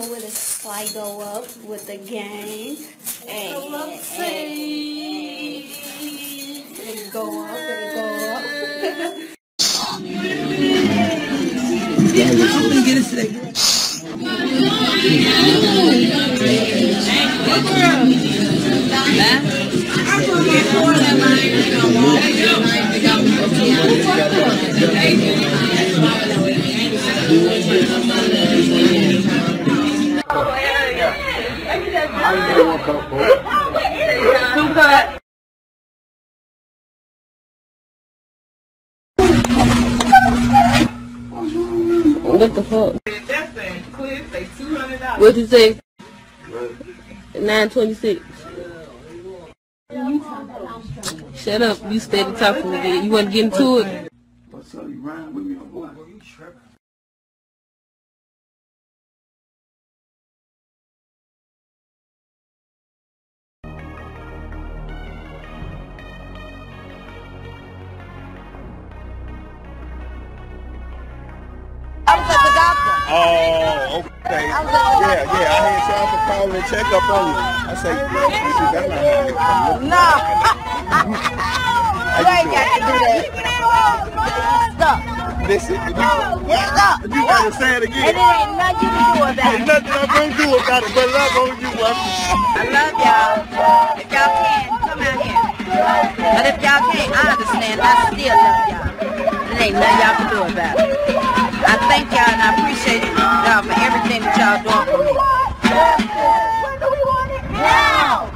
with a Sligo up with the gang. And go up, and go up. I'm gonna get a steak. What the fuck? What'd you say? 9:26. Shut up, you steady talking again. You want to get into it? What's up? You riding with me or what? I was at the doctor. Oh, okay. Yeah, I had y'all to call and check up on you. I say, that's not No. You ain't got to do that. Stop. Listen, Stop. you gotta say it again. And there ain't nothing you can do about There's it. nothing I'm gonna do about it, but love on you, I love y'all. If y'all can, come out here. But if y'all can't, I understand. I still love y'all. There ain't nothing y'all can do about it. I thank y'all and I appreciate y'all for everything that y'all doing for me. When do we want it? Now!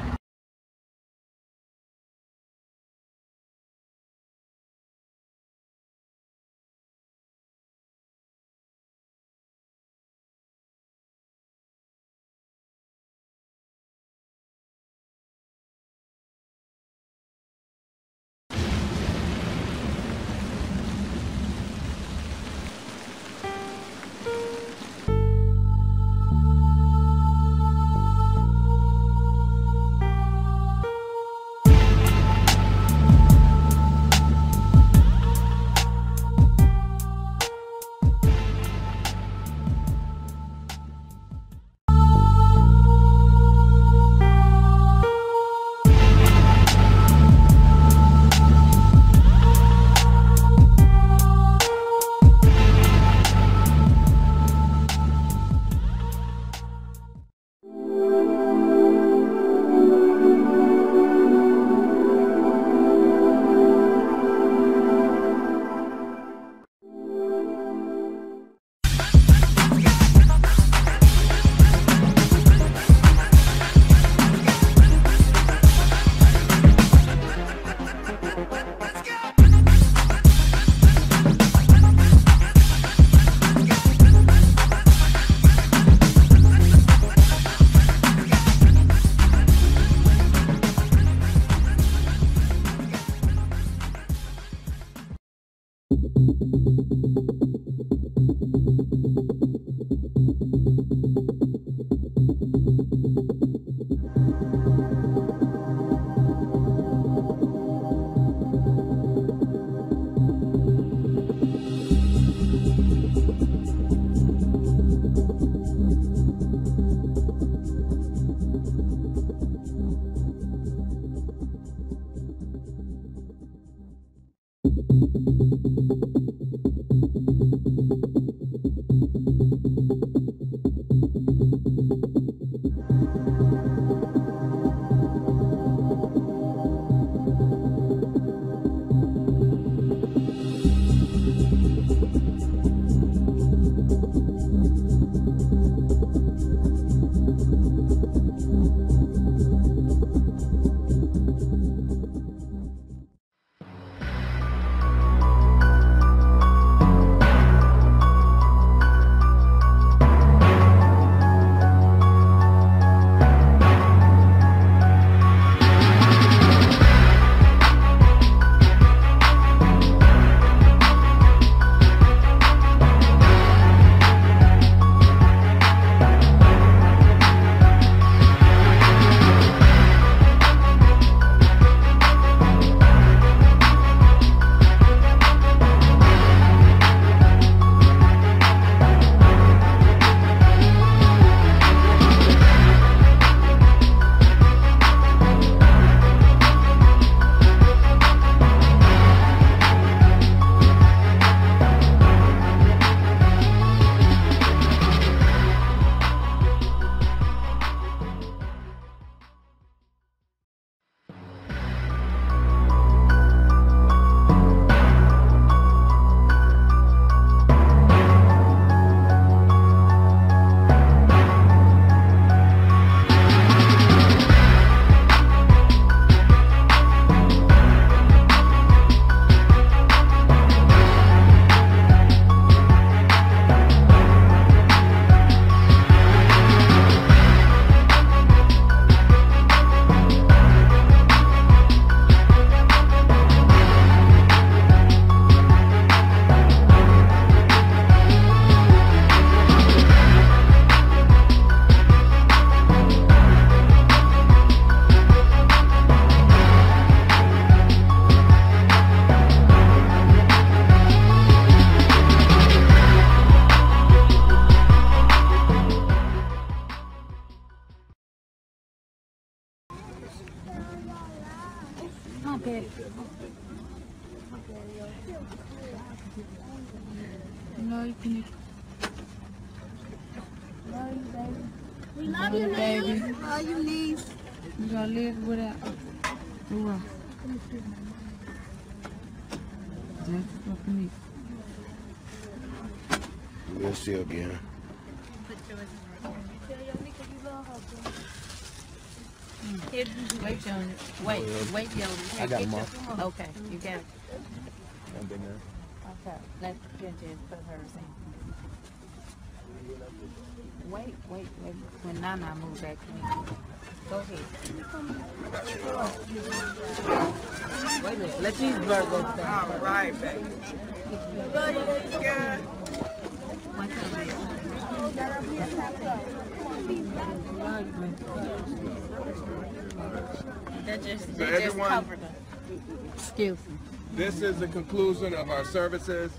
Love you, Kenneka. Love you, baby. We love you, baby. Love you, niece. You gonna live without. Ooh. That's for me. We'll see you again. Here, wait, Johnny. Wait, Johnny. I got them all. Okay, you got it. I've been there. Okay, let's get you put hers in. Wait. When Nana moves back to me. Go ahead. Wait a minute. Let these birds go down. All right, baby. They just covered them. Excuse me. This is the conclusion of our services.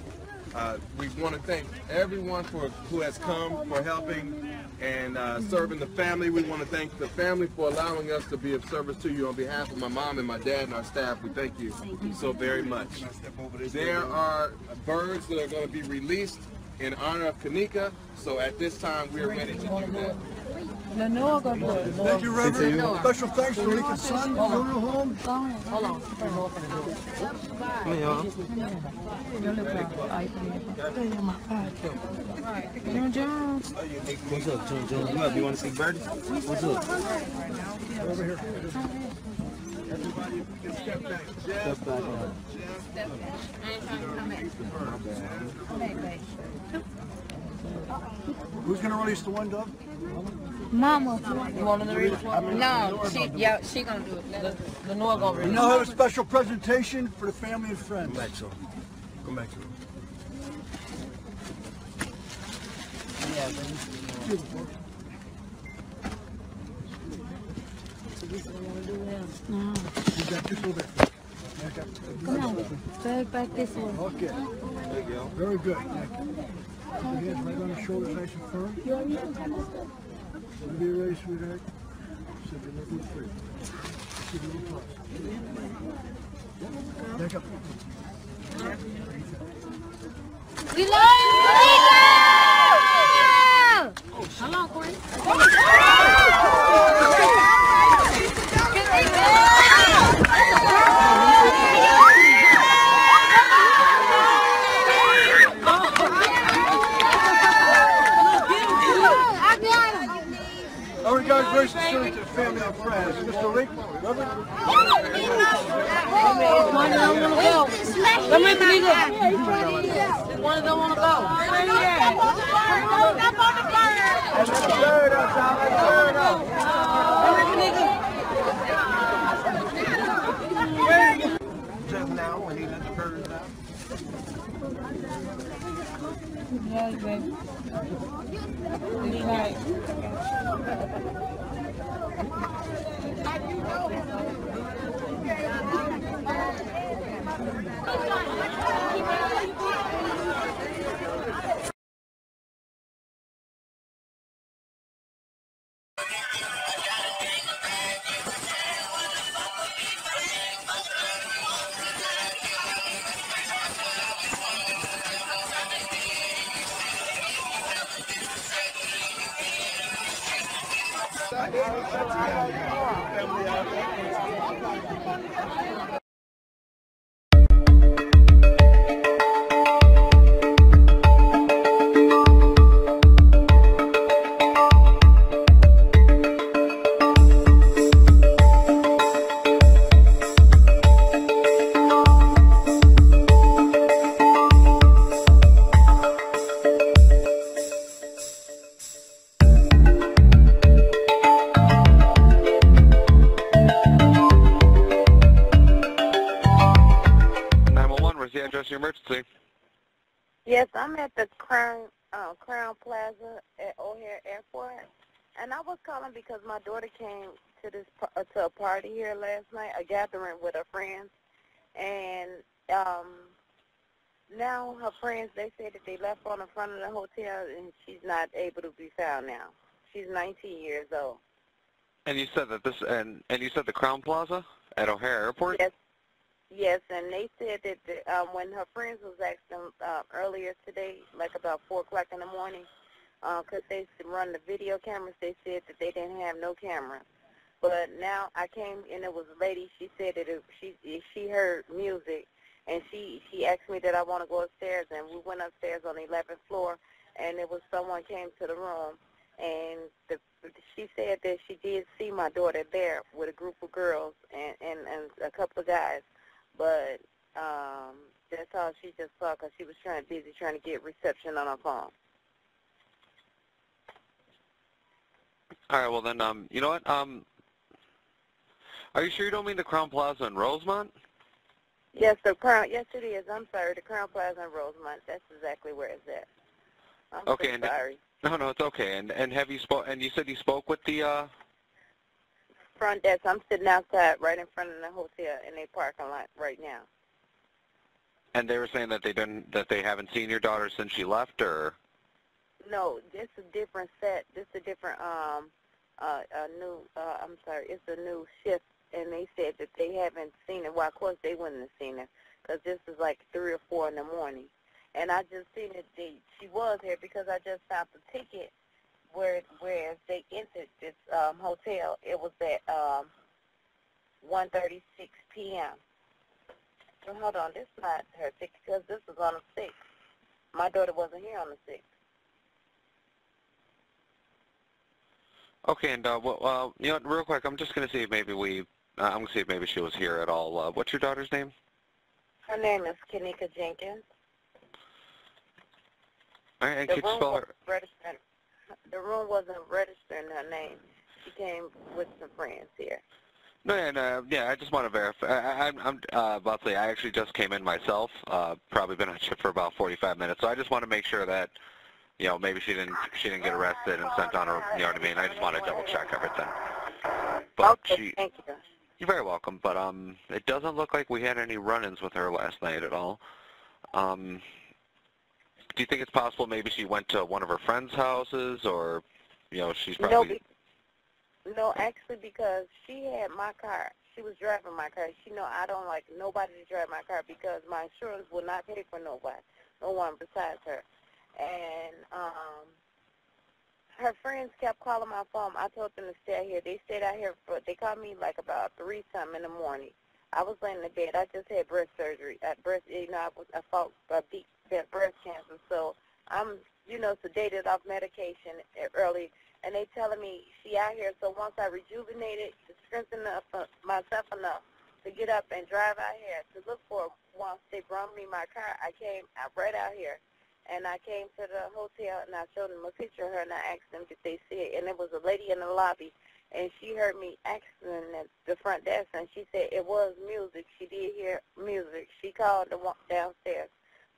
We want to thank everyone who has come for helping and serving the family. We want to thank the family for allowing us to be of service to you on behalf of my mom and my dad and our staff. We thank you so very much. There are birds that are going to be released in honor of Kenneka. So at this time, we are ready to do that. Thank you, Reverend. Special thanks to Lincoln's son. Go to home. Hold on. What's up, John? You up? You want to see Birdie? What's up? Over here. Everybody, if we can step back. Step back. Who's going to release the one, Dove? Mama. You want to read it? No, she gonna do it. Lenore gonna read it. We now have a special presentation for the family and friends. Come back, so. Come back, so. No. You got this over there. Come on. Back this way. Okay. There you go. Very good. Thank you. Put your hands right on the shoulders, nice and firm. Whenever you're ready, sweetheart. Sit your left foot straight. Sit your little toes. Back up. We love you, Kenneka! How long, Corey? Our regards very sincerely to the family and friends. Mr. Link, Reverend. Come here, Kenneka. One of them want to go. Just now when he let the birds out. Yes, baby. It's right. Your emergency. Yes, I'm at the Crown Plaza at O'Hare Airport, and I was calling because my daughter came to to a party here last night, a gathering with her friends, and now her friends, they say that they left her on the front of the hotel, and she's not able to be found now. She's 19 years old. And you said that you said the Crown Plaza at O'Hare Airport? Yes. Yes, and they said that when her friends was asking earlier today, like about 4 o'clock in the morning, because they run the video cameras, they said that they didn't have no cameras. But now I came and it was a lady. She said that she heard music, and she asked me that I want to go upstairs, and we went upstairs on the 11th floor, and it was someone came to the room, and she said that she did see my daughter there with a group of girls and a couple of guys, but that's all she just saw because she was busy trying to get reception on her phone. All right, well then, you know what? Are you sure you don't mean the Crown Plaza in Rosemont? Yes, the Crown. Yes, it is. I'm sorry, the Crown Plaza in Rosemont. That's exactly where it's at. I'm okay, so sorry. No, it's okay. And have you and you said you spoke with the front desk? I'm sitting outside, right in front of the hotel in their parking lot right now. And they were saying that they haven't seen your daughter since she left, or? No, this is a different set. This is a different new. I'm sorry, it's a new shift, and they said that they haven't seen her. Well, of course they wouldn't have seen her because this is like 3 or 4 in the morning. And I just seen that she was here because I just found the ticket where they entered this hotel. It was at 1:36 p.m. So hold on, this is not her ticket because this was on the 6th. My daughter wasn't here on the 6th. Okay, and well, you know, real quick, I'm just gonna see if maybe I'm gonna see if maybe she was here at all. What's your daughter's name? Her name is Kenneka Jenkins. All right, and could you spell her? The room wasn't registering her name. She came with some friends here. No, yeah, I just want to verify. I'm about to say I actually just came in myself. Probably been on shift for about 45 minutes, so I just want to make sure that, you know, maybe she didn't get arrested and sent on her. You know what I mean? I just want to double check everything. But okay, thank you. You're very welcome. But it doesn't look like we had any run-ins with her last night at all. Do you think it's possible maybe she went to one of her friends' houses, or, you know, she's probably... No, actually, because she had my car. She was driving my car. She know I don't like nobody to drive my car because my insurance will not pay for no one besides her. And her friends kept calling my phone. I told them to stay out here. They stayed out here, but they called me like about 3-something in the morning. I was laying in bed. I just had breast surgery. I fought deep breast cancer, so I'm, you know, sedated off medication early, and they telling me she out here. So once I rejuvenated, to strengthen up myself enough to get up and drive out here to look for her, once they brought me my car, I came right out here, and I came to the hotel, and I showed them a picture of her, and I asked them if they see it, and there was a lady in the lobby, and she heard me asking at the front desk, and she said it was music. She did hear music. She called downstairs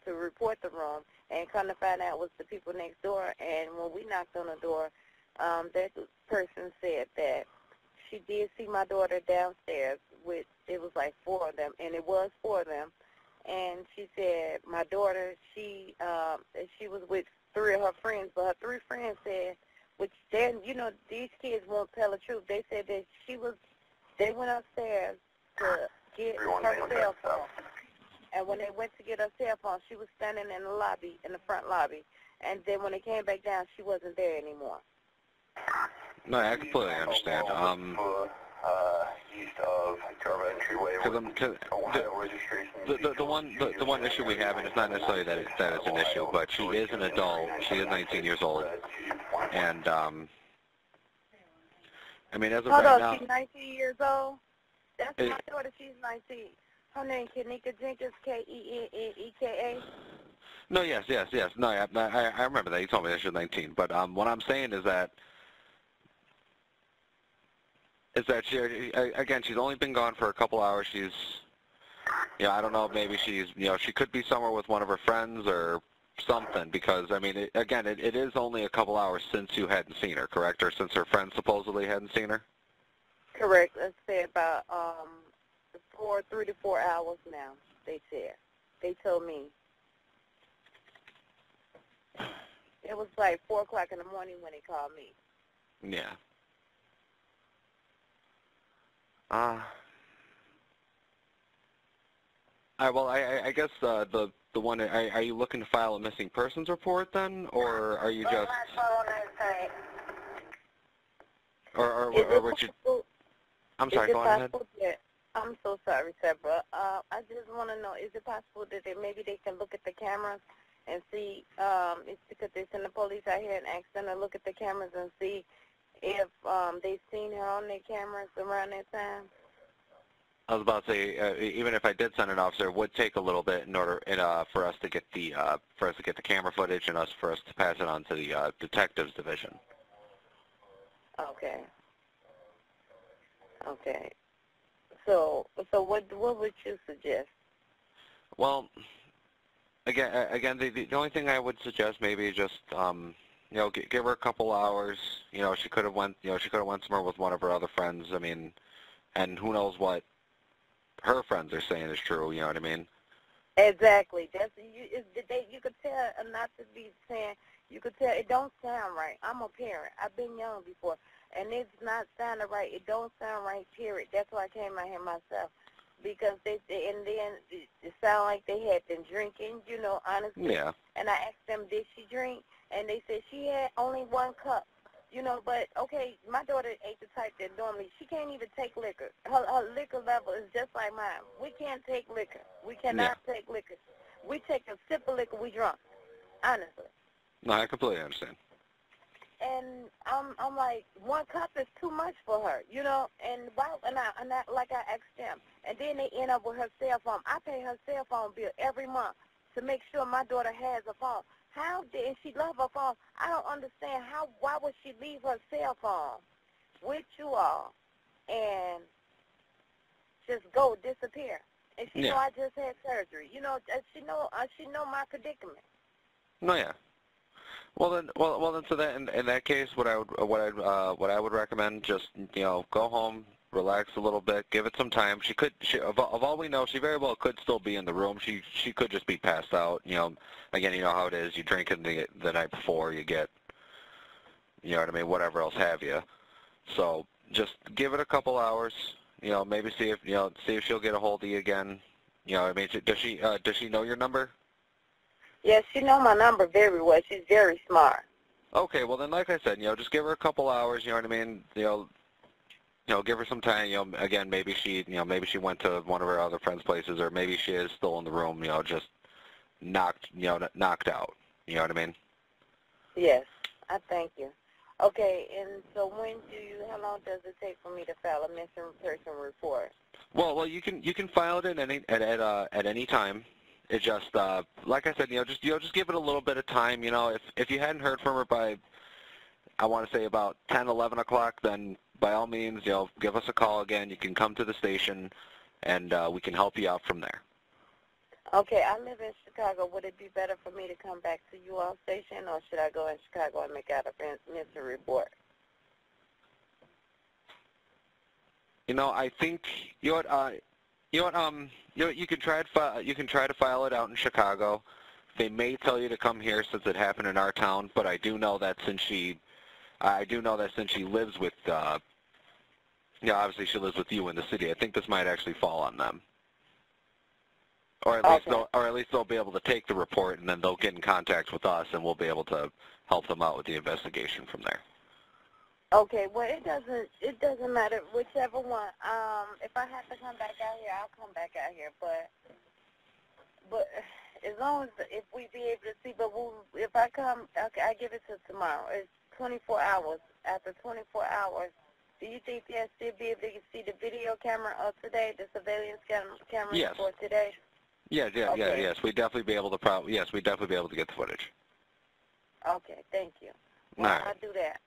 to report the room, and come to find out it was the people next door. And when we knocked on the door, that person said that she did see my daughter downstairs with, it was like 4 of them, and it was 4 of them. And she said my daughter, she was with 3 of her friends, but her 3 friends said, which then, you know, these kids won't tell the truth. They said that they went upstairs to get her cell phone. And when they went to get her cell phone, she was standing in the lobby, in the front lobby. And then when they came back down, she wasn't there anymore. No, I completely understand. East of Carver Entryway. The one issue we have, and it's not necessarily that it's an issue, but she is an adult. She is 19 years old, and I mean, as of right now. Hold on, she's 19 years old. That's my daughter. She's 19. Her name Kenneka Jenkins, K-E-N-N-E-K-A. No, yes. No, I remember that. You told me that she was 19. But what I'm saying is that she, again, she's only been gone for a couple hours. She's, you know, I don't know, maybe she's, you know, she could be somewhere with one of her friends or something, because, I mean, it is only a couple hours since you hadn't seen her, correct? Or since her friends supposedly hadn't seen her? Correct. Let's say about 3 to 4 hours now, they said. They told me. It was like 4 o'clock in the morning when they called me. Yeah. Well, I guess the one, are you looking to file a missing persons report then, or are you just, or what you, I'm sorry, go on ahead. I'm so sorry, Sarah. I just want to know, is it possible that maybe they can look at the cameras and see, it's because they send the police out here and ask them to look at the cameras and see if they've seen her on their cameras around that time? I was about to say, even if I did send an officer, it would take a little bit in order for us to get the camera footage and for us to pass it on to the detectives division. Okay. Okay. So what would you suggest? Well, again, the only thing I would suggest maybe just you know, give her a couple hours. You know, she could have went somewhere with one of her other friends. I mean, and who knows what her friends are saying is true. You know what I mean? Exactly. That's you could tell, not to be saying, you could tell it don't sound right. I'm a parent. I've been young before, and it's not sounding right. It don't sound right. Period. That's why I came out here myself, because and then it sounded like they had been drinking. You know, honestly. Yeah. And I asked them, did she drink? And they said she had only 1 cup. You know, but, okay, my daughter ain't the type that normally, she can't even take liquor. Her liquor level is just like mine. We can't take liquor. We cannot take liquor. We take a sip of liquor, we drunk, honestly. No, I completely understand. And I'm like, 1 cup is too much for her, you know, and like I asked them. And then they end up with her cell phone. I pay her cell phone bill every month to make sure my daughter has a phone. And she love her phone. I don't understand why would she leave her cell phone with you all and just go disappear? And she know I just had surgery. You know, she know my predicament. No, yeah. Well then, so that in that case, what I would recommend, just, you know, go home, relax a little bit, give it some time. Of all we know, she very well could still be in the room. She could just be passed out. You know, again, you know how it is. You drink it the night before, you get, you know what I mean, whatever else have you. So just give it a couple hours. You know, maybe see if she'll get a hold of you again. You know, I mean, does she know your number? Yes, she know my number very well. She's very smart. Okay, well then, like I said, you know, just give her a couple hours. You know what I mean? You know, give her some time. You know, again, maybe she went to one of her other friends' places, or maybe she is still in the room. You know, just knocked out. You know what I mean? Yes, I thank you. Okay, and so how long does it take for me to file a missing person report? Well, you can file it at any time. It just, like I said, just give it a little bit of time. You know, if you hadn't heard from her by, I want to say about 10, 11 o'clock, then by all means, you know, give us a call again. You can come to the station, and we can help you out from there. Okay, I live in Chicago. Would it be better for me to come back to you all station, or should I go in Chicago and make out a missing report? You know, I think you can try to file it out in Chicago. They may tell you to come here since it happened in our town, but I do know that since she lives with, obviously she lives with you in the city. I think this might actually fall on them, or at least they'll be able to take the report, and then they'll get in contact with us, and we'll be able to help them out with the investigation from there. Okay, well, it doesn't matter, whichever one. If I have to come back out here, I'll come back out here. But as long as if we be able to see, if I come, okay, I give it to tomorrow. It's 24 hours. After 24 hours, do you think they'll still be able to see the video camera of today, the surveillance camera for today? Yes, we'd definitely be able to get the footage. Okay, thank you. Well, all right. I'll do that.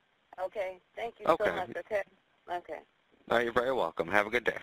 Okay, thank you so much, okay? Okay. No, you're very welcome. Have a good day.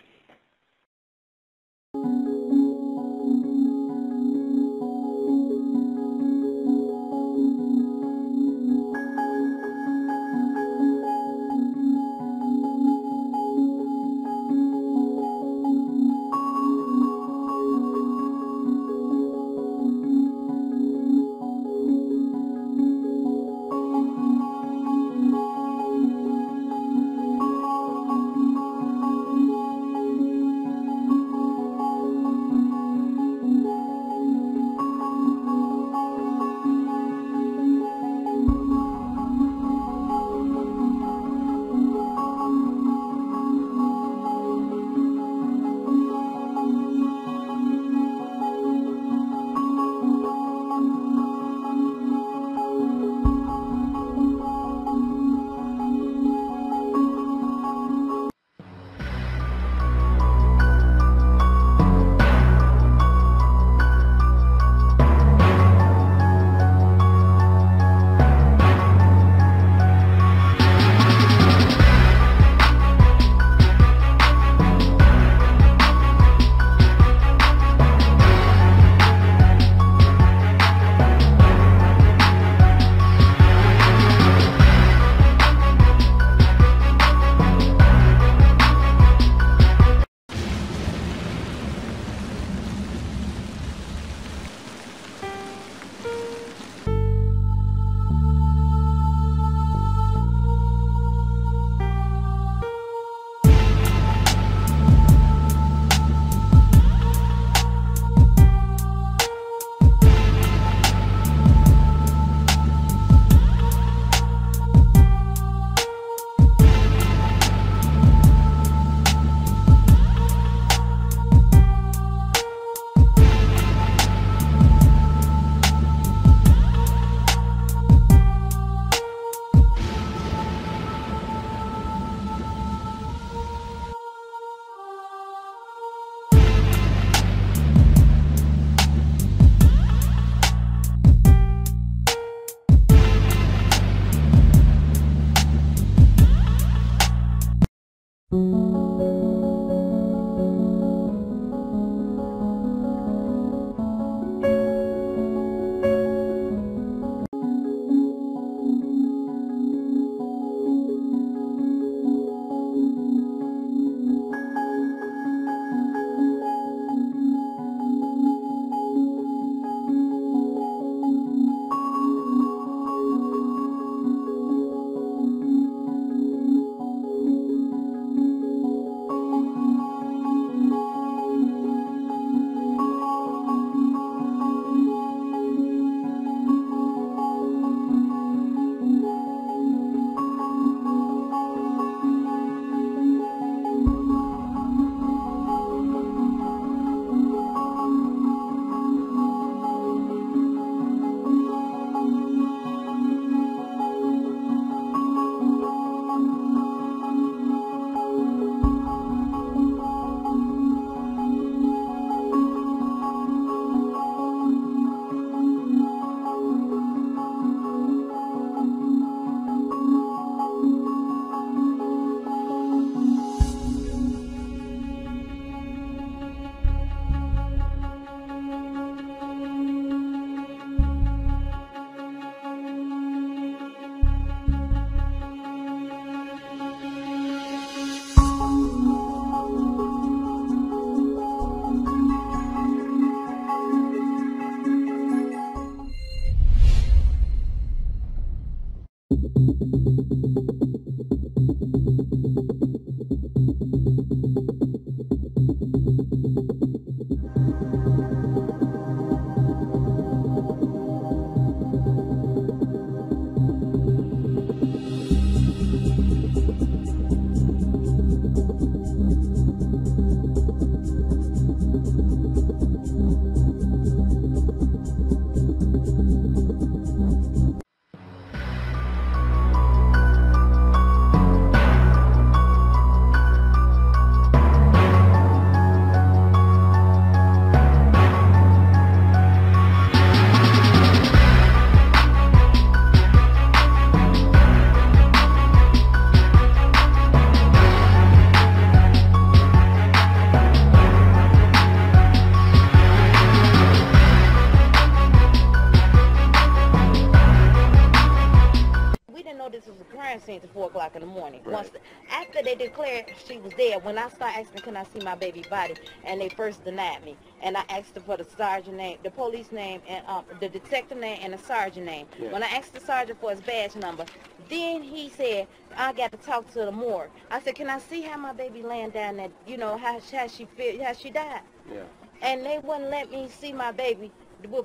scene till 4 o'clock in the morning. Right. After they declared she was dead, when I started asking, can I see my baby body, and they first denied me, and I asked her for the sergeant name, the police name, and the detective name, and the sergeant name. Yeah. When I asked the sergeant for his badge number, then he said, I got to talk to the morgue. I said, can I see how my baby laying down there, you know, how she feel, how she died? Yeah. And they wouldn't let me see my baby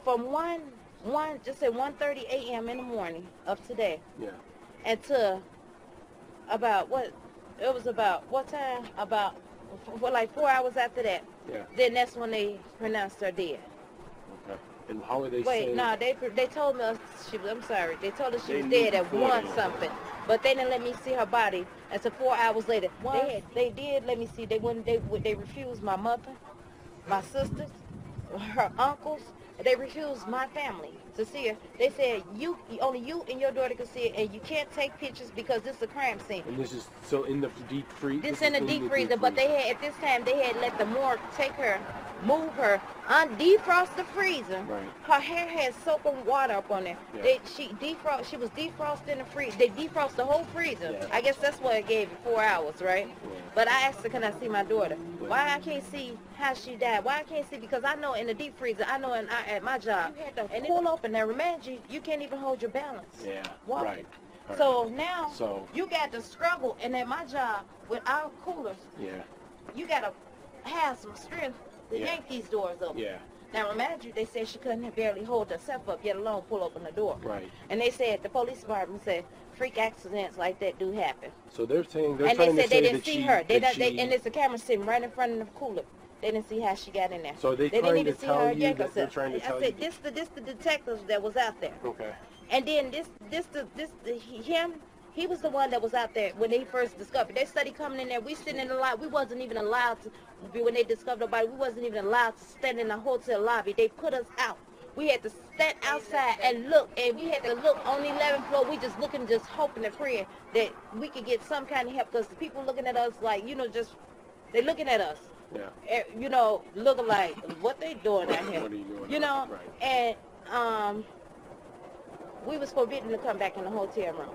from 1:30 a.m. in the morning of today. Yeah. Until about what time? About for like 4 hours after that. Yeah. Then that's when they pronounced her dead. Okay. And how are they Wait, saying? no, they told me she was. I'm sorry. They told us she They was knew dead at before 1 then. something, but they didn't let me see her body until 4 hours later. They did let me see. They wouldn't. They refused my mother, my sisters, her uncles. They refused my family to see her. They said only you and your daughter can see it, and you can't take pictures because this is a crime scene. And this is so in the deep freezer. This in the deep freezer, but they had at this time they had let the morgue take her, move her, defrost the freezer. Right. Her hair had soaking water up on there. Yeah. She was defrosted in the freezer. They defrost the whole freezer. Yeah. I guess that's what it gave it 4 hours, right? Yeah. But I asked her, can I see my daughter? Why I can't see how she died? Why I can't see? Because I know in the deep freezer, I know at my job, you had to pull open and remind you can't even hold your balance. Yeah. Walking. Right. Right. So now So- you got to struggle, and at my job with our coolers, Yeah. you got to have some strength to Yeah. yank these doors open. Yeah. Now, remind you, they said she couldn't barely hold herself up, yet alone pull open the door. Right. And they said, the police department said, freak accidents like that do happen. So they're saying they're And trying they to said say they didn't that see she, her. that she, And it's a camera sitting right in front of the cooler. They didn't see how she got in there. So are they didn't trying even to see tell her you yank that they're herself. trying to tell I said, you this the detectives that was out there. Okay. And then he was the one that was out there when they first discovered. They started coming in there. We sitting in the lobby. We wasn't even allowed to, when they discovered the body, we wasn't even allowed to stand in the hotel lobby. They put us out. We had to stand outside and look, and we had to look on the 11th floor. We just looking, just hoping and praying that we could get some kind of help, because the people looking at us like, they looking at us. Yeah. Looking like, what they doing out here? What are you doing? Right. And we was forbidden to come back in the hotel room.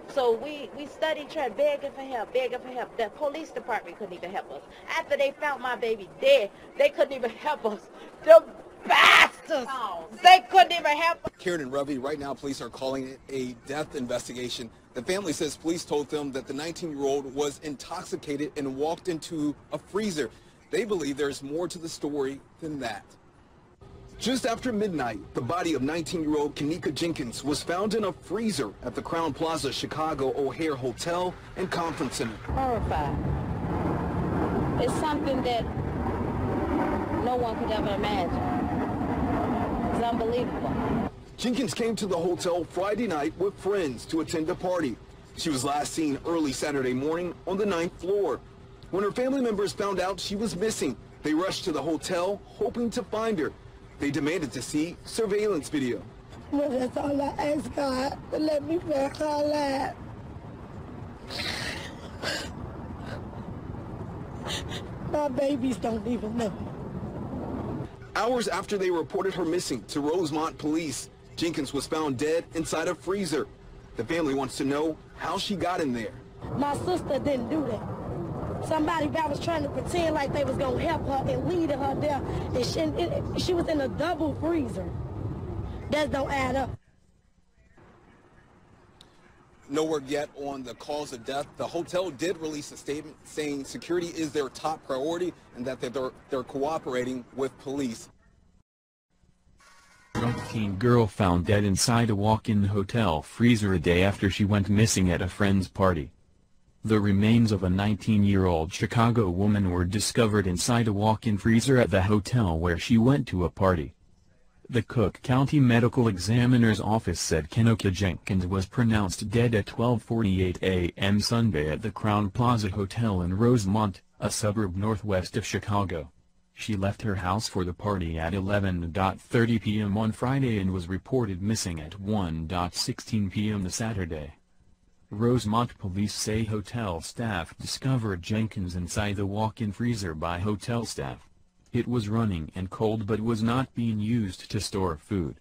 So we studied, tried begging for help. The police department couldn't even help us. After they found my baby dead, they couldn't even help us. The bastards! They couldn't even help us. Karen and Ravi, right now police are calling it a death investigation. The family says police told them that the 19-year-old was intoxicated and walked into a freezer. They believe there's more to the story than that. Just after midnight, the body of 19-year-old Kenneka Jenkins was found in a freezer at the Crown Plaza Chicago O'Hare Hotel and Conference Center. Horrified. It's something that no one could ever imagine. It's unbelievable. Jenkins came to the hotel Friday night with friends to attend a party. She was last seen early Saturday morning on the 9th floor. When her family members found out she was missing, they rushed to the hotel hoping to find her. They demanded to see surveillance video. Well, that's all I ask God, to let me back her alive. My babies don't even know. Hours after they reported her missing to Rosemont police, Jenkins was found dead inside a freezer. The family wants to know how she got in there. My sister didn't do that. Somebody that was trying to pretend like they was going to help her and lead her there, and she was in a double freezer. That don't add up. No word yet on the cause of death. The hotel did release a statement saying security is their top priority and that they're cooperating with police. Drunk teen girl found dead inside a walk-in hotel freezer a day after she went missing at a friend's party. The remains of a 19-year-old Chicago woman were discovered inside a walk-in freezer at the hotel where she went to a party. The Cook County Medical Examiner's Office said Kenneka Jenkins was pronounced dead at 12:48 a.m. Sunday at the Crown Plaza Hotel in Rosemont, a suburb northwest of Chicago. She left her house for the party at 11:30 p.m. on Friday and was reported missing at 1:16 p.m. the Saturday. Rosemont police say hotel staff discovered Jenkins inside the walk-in freezer by hotel staff. It was running and cold but was not being used to store food.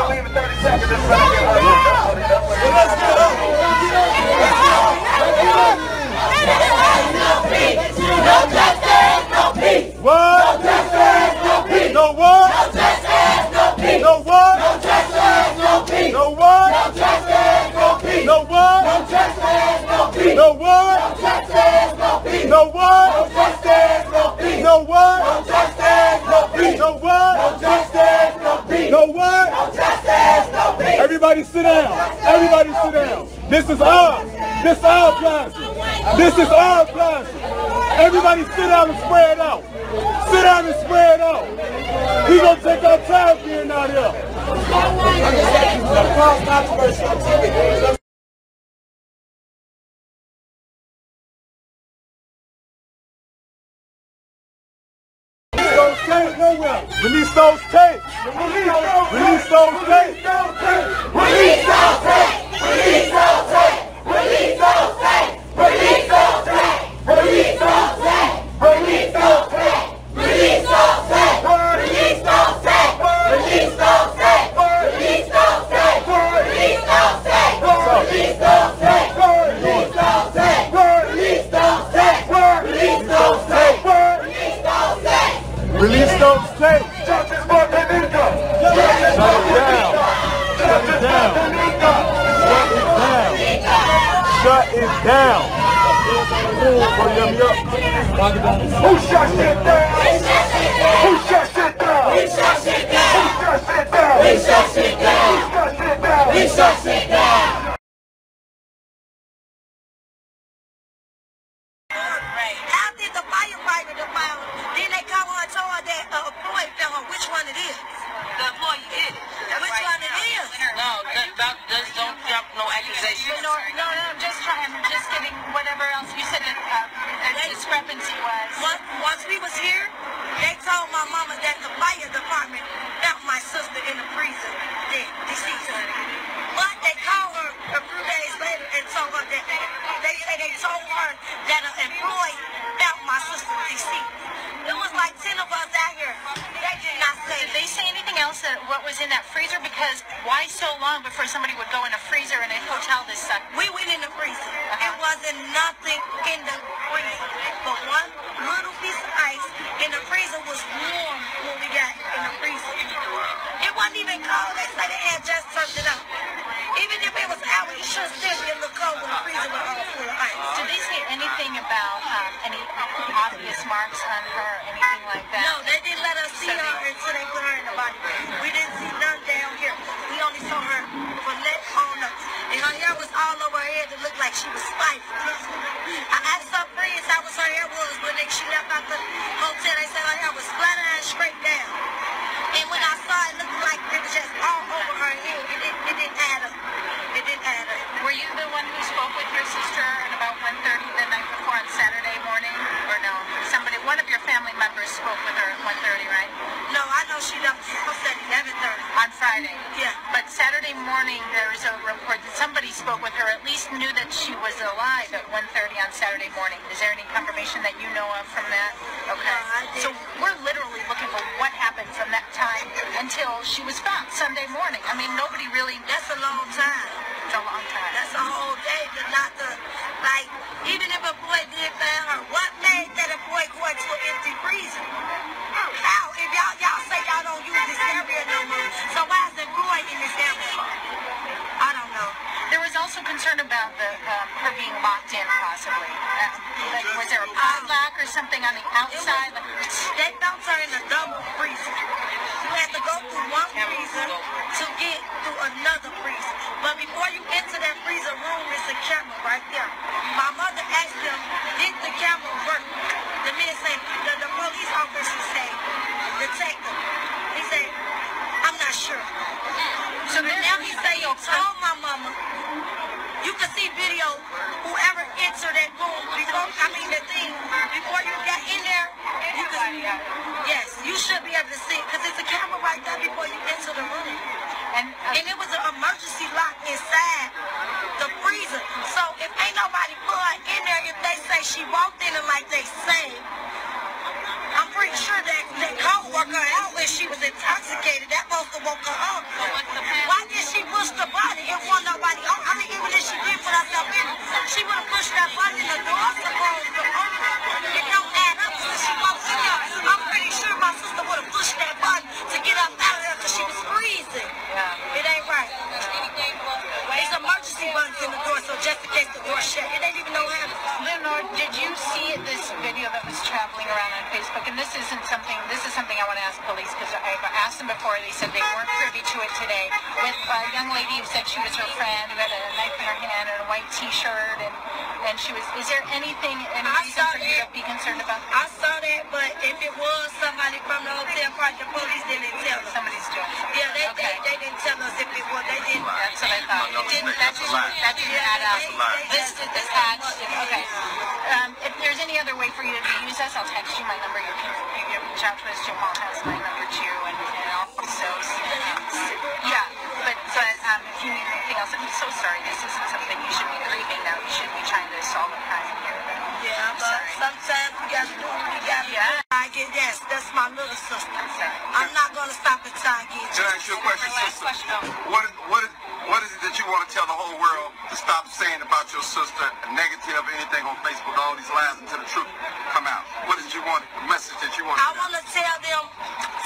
No what? No justice, no peace. No what? No justice, no peace. No what? No justice, no peace. No what? No justice, no peace. Everybody sit down. Everybody sit down. This is ours. This is our plaza. This is our plaza. Everybody sit down and spread out. Sit down and spread out. We gonna take our time being out here. Release those tapes. Release those tapes. Release those tapes. Release those tapes. Release those tapes. Release those tapes. Release those tapes. Release those tapes. Release those tapes. Release those tapes. Release those tapes. Release those tapes. Release those tapes. Release those tapes. Release those tapes. Release those tapes. Release those tapes. Release those tapes. Release those tapes. Justice for Kenneka. Shut it down. Shut it down. Shut it down. Who shut shit down? Who shut shit down? We shut shit down. Who shut shit down? We shut shit down. We shut shit down. How did the firefighter define? Then they come on and told her that employee fell on which one it is. The employee did it. Which one it is? No, just don't drop no accusations. No, I'm just trying. I'm just getting whatever else you said that the discrepancy was. Once we was here, they told my mama that the fire department found my sister in the freezer, dead, deceased. But they called her a few days later and told her that they told her that an employee found my sister deceased. It was like 10 of us out here. They did not say. Did they say anything else that what was in that freezer? Because why so long before somebody would go in a freezer in a hotel this size? We went in the freezer. It wasn't nothing in the freezer. But one little piece of ice in the freezer was warm when we got in the freezer. It wasn't even cold. They said they had just turned it up. Even if it was out, you should still be a little cold when the freezer was all full of ice. Did they say anything about any obvious marks on her, anything like that? No, they didn't let us see her until they put her in the body bag. We didn't see none down here. We only saw her from neck on up. And her hair was all over her head. It looked like she was stifled. I asked her friends how was her hair was when she left out the hotel. They said her hair was flat and straight down. And when I saw it, it looked like it was just all over her head. It didn't add up. It didn't add up. Were you the one who spoke with your sister at about 1:30 the night before on Saturday morning? Or no? One of your family members spoke with her at 1:30, right? No, I know she left the house at 11:30. On Friday? Yeah. But Saturday morning, there was a report that somebody spoke with her, at least knew that she was alive at 1:30 on Saturday morning. Is there any confirmation that you know of from that? Okay. No, I did. So we're literally looking for what happened from that time until she was found Sunday morning. I mean, nobody really... That's a long time. It's a long time. That's a whole day, but not the, like, even if a boy did find her, what made that a boy go into an empty freezer? How? If y'all say y'all don't use this area no more, so why is the boy in this area? I don't know. There was also concern about her being locked in, possibly. Like, was there a padlock or something on the outside? They found her in a double freezer. You had to go through one freezer to get through another freezer. But before you enter that freezer room, it's a camera right there. My mother asked them, did the camera work? The man said, the police officer said, detective. He said, I'm not sure. So now he said, he told my mama, you can see video, whoever entered that room, before you got in there, you can, yes, you should be able to see it, because there's a camera right there before you enter the room. And it was an emergency lock inside the freezer. So if ain't nobody put her in there, if they say she walked in and like they say, I'm pretty sure that they woke her out when she was intoxicated. That must have woke her up. Why did she push the button? It wasn't nobody on. I mean, even if she did put herself in, she would have pushed that button and the door supposed to open. It don't add up since she walked in there. I'm pretty sure my sister would have pushed that button to get up out of there because she was freezing. It ain't right. There's emergency buttons in the door, so just in case the door shut, it ain't even no handle. Leonard, did you see this circling around on Facebook, and this is something I want to ask police, because I've asked them before. They said they weren't privy to it today. With a young lady who said she was her friend, who had a knife in her hand and a white T-shirt, and she was. Is there any reason for you to be concerned about that? I saw that, but if it was somebody from the hotel party, the police didn't tell us. Somebody's doing it. Yeah, they didn't tell us if it was. They didn't. That's what I thought. That didn't add up. This hatch. Okay. If there's any other way for you to use us, I'll text you my number. You can reach out to us. Jamal has my number too, and also, yeah. But if you need anything else, I'm so sorry. This isn't something you should be grieving now. You should be trying to solve a crime here. Yeah, but sometimes we gotta do what we gotta do. I get that's my little sister. I'm not gonna stop until I get you. Can I ask you a question, sister? What is it that you want to tell the whole world to stop saying about your sister, negative or anything on Facebook, all these lies until the truth come out? What is you want, the message that you want to I want to tell them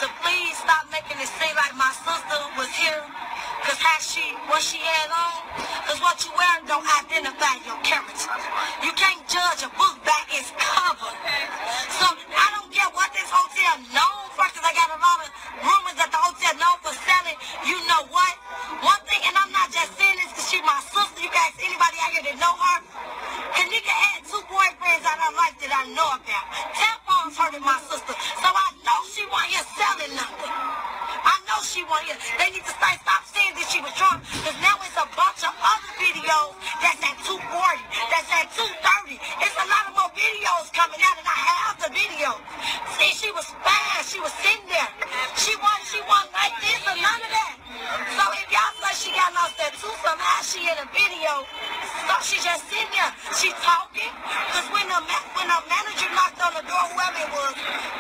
to please stop making it seem like my sister was here, because what she had on, because what you wear don't identify your character. You can't judge a book by its cover. So I don't care what this hotel known for, because I got a lot of rumors that the hotel known for selling. You know what? One thing, and I'm not just saying this because she's my sister. You can ask anybody out here that know her. Kenneka had 2 boyfriends out of her life that I know about. Tampons hurted my sister. So I know she wasn't here selling nothing. I know she wasn't here. They need to stop saying that she was drunk, because now it's a bunch of other videos that's at 2:40, that's at 2:30. It's a lot of more videos coming out, and I have the video. See, she was fine. She was sitting there. She wasn't like this or none of that. So if y'all say she got lost at 2, somehow she in a video. So she just sitting there. She talking. Because when the manager knocked on the door, whoever it was,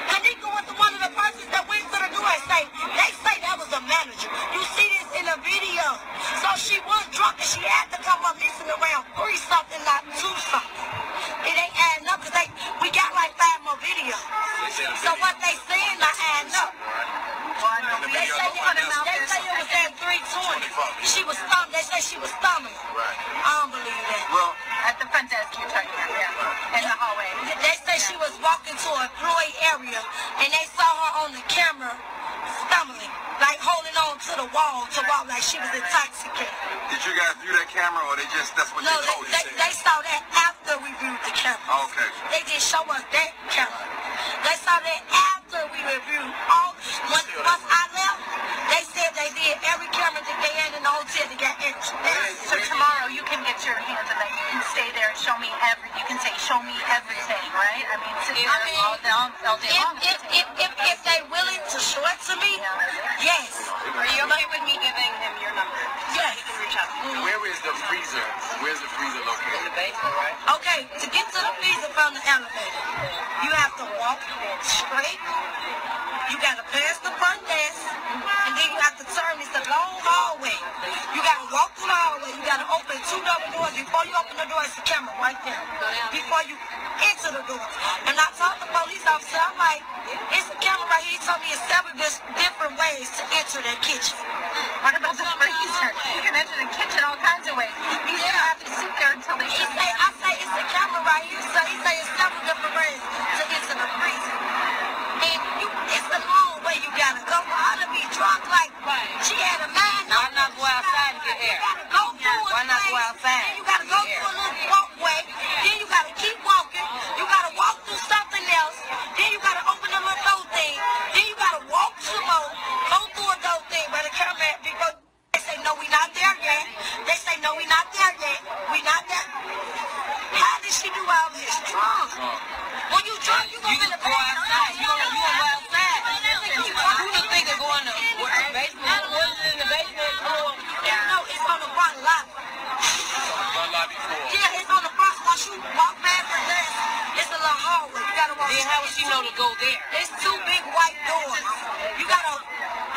Kenneka was one of the persons that went to the door and they say that was the manager. You see this in the video. So she was drunk and she had to come up missing around 3-something, not 2-something. It ain't adding up because we got like 5 more videos. So what they saying not adding up. They say it was at 3:20. She was stumbling. They say she was stumbling. I don't believe that. Well, at the front desk you're talking about, in the hallway. They say she was walking to an employee area, and they saw her on the camera stumbling, like holding on to the wall to walk like she was intoxicated. Did you guys view that camera, or that's what they told you? They saw that after we viewed the camera. Okay. They didn't show us that camera. They saw that after we reviewed all. Once I left, they said they did every camera that they had in the hotel to get entry. So tomorrow you can get your hands on that. You can stay there and show me you can say, show me everything, right? I mean, sit there all day long. If they willing to show it to me, yes. Are you okay with me giving him your number? Yes. You can reach out. Where is the freezer? Where's the freezer located? In the basement, right? Okay, to get to the freezer from the elevator, you have to walk straight. You got to pass the front desk, and then you have to turn. It's a long hallway. You got to walk through the hallway. You got to open 2 double doors. Before you open the door, it's a camera right there. Before you enter the door. And I told the police officer, I'm like, it's a camera right here. He told me it's 7 different ways to enter that kitchen. What about the freezer? You can enter the kitchen all kinds of ways. You don't have to sit there until they show you. I say it's a camera right here. So he say it's 7 different ways to enter the freezer. And it's a long way you gotta go. For her to be drunk like she had a mind. Why not go outside and get air? You gotta go through Why not go outside? Then you gotta go through a little walkway. Then you gotta keep walking. You gotta walk through something else. Then you gotta open the little door thing. Then you gotta walk some more. Go through a door thing. But the camera before they say no, we not there yet. They say no, we not there yet. We not there. How did she do all this drunk? When you drunk, you gonna go outside. You gonna go outside. Who the think they go in the basement? What is it in the basement? No, it's on the front lobby. Yeah, it's on the front. Once you walk past the desk, it's a little hallway. You gotta walk. Then how would she know to go there? It's 2 big white doors. You gotta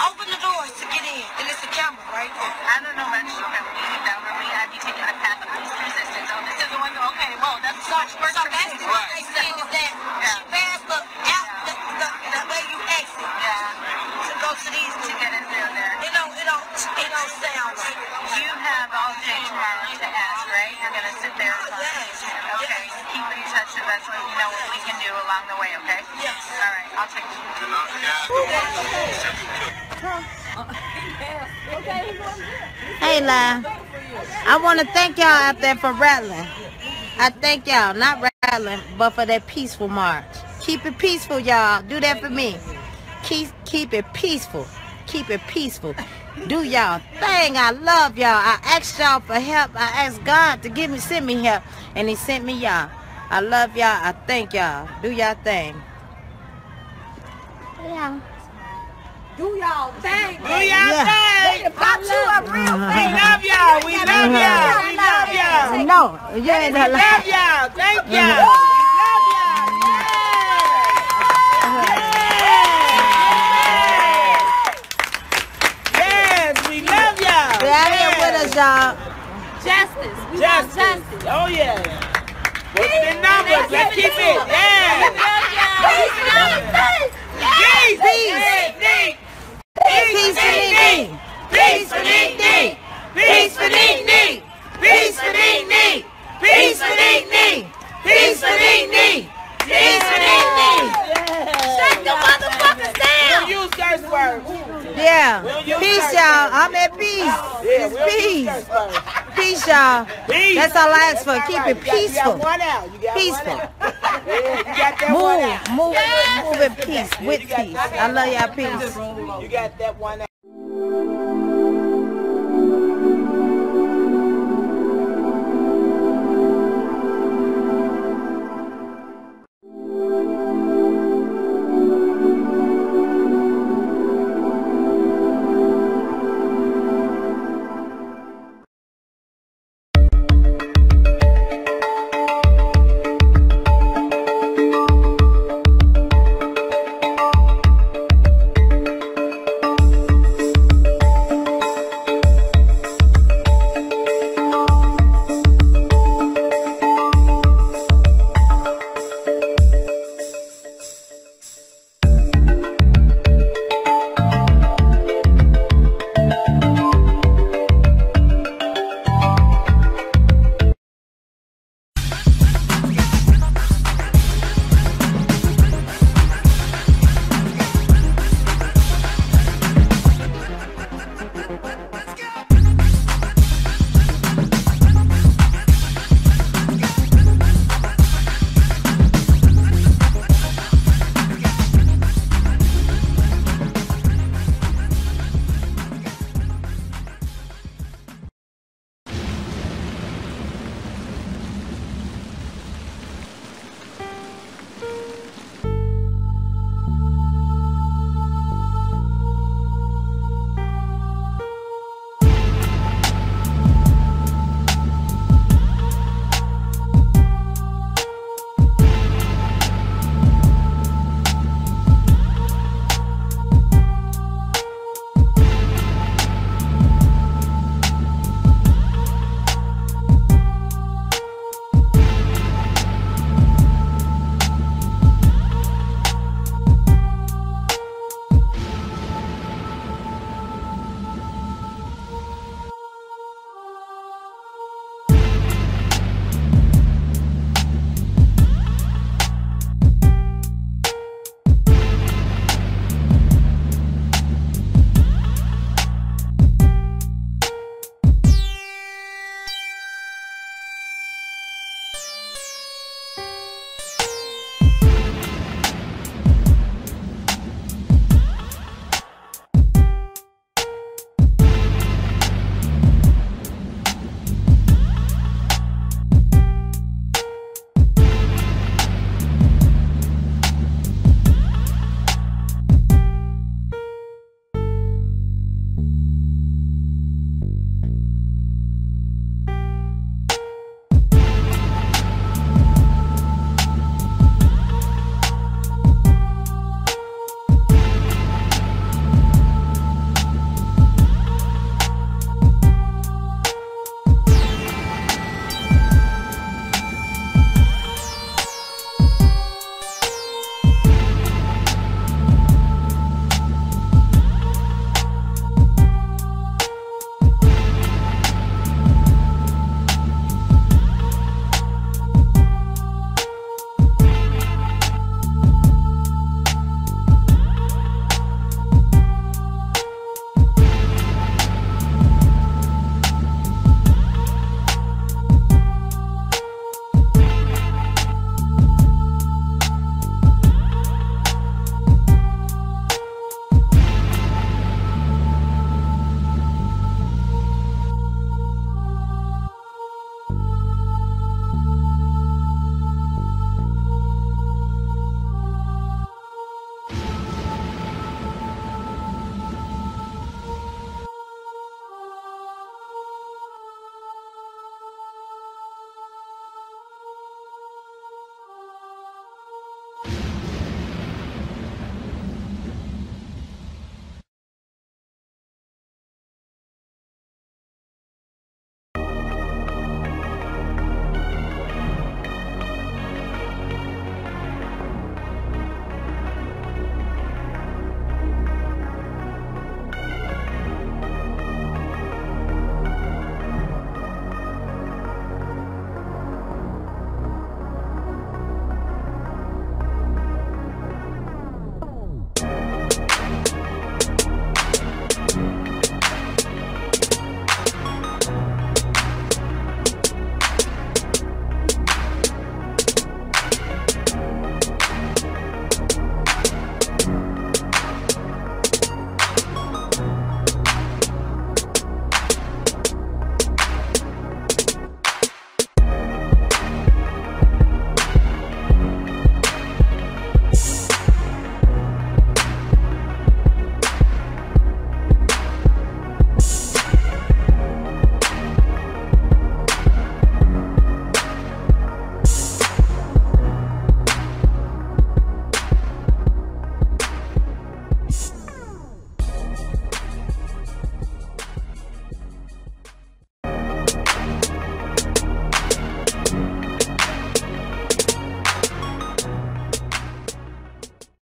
open the doors to get in, and it's a camera right there. I don't know about you. I'd be taking a path of least resistance. Oh, this is the one. Okay, well, that's so basically what they saying is that she passed the way you exit to go to these to get in through there. It don't sound right. You have all day tomorrow to ask, right? You're gonna sit there. Yes. Okay. Keep in touch with that so you know what we can do along the way, okay? Yes. All right, I'll take you. Hey, La. I want to thank y'all out there for rattling. I thank y'all, not rattling, but for that peaceful march. Keep it peaceful, y'all. Do that for me. Keep it peaceful. Keep it peaceful. Do y'all thing. I love y'all. I asked y'all for help. I asked God to send me help, and He sent me y'all. I love y'all. I thank y'all. Do y'all thing. Yeah. Do y'all thing. Do y'all thing. About you a real thing. We love y'all. We love y'all. We love y'all. No, you ain't We love y'all. Thank y'all. We love y'all. Stay here with us, y'all. Justice. We want justice. Oh, yeah. What's the numbers? Let's keep it. Yeah. Peace. Peace for Nene. Peace for Nene. Peace for Nene. Peace for Nene. Peace for Nene. Peace for Nene. Peace for Nene. Shut the motherfuckers down. We'll use curse words. Yeah. Peace, y'all. I'm at peace. Peace. Peace, y'all. That's all I ask for. Keep it peaceful. Peaceful. Move in peace. With peace. I love y'all. Peace. You got that one out.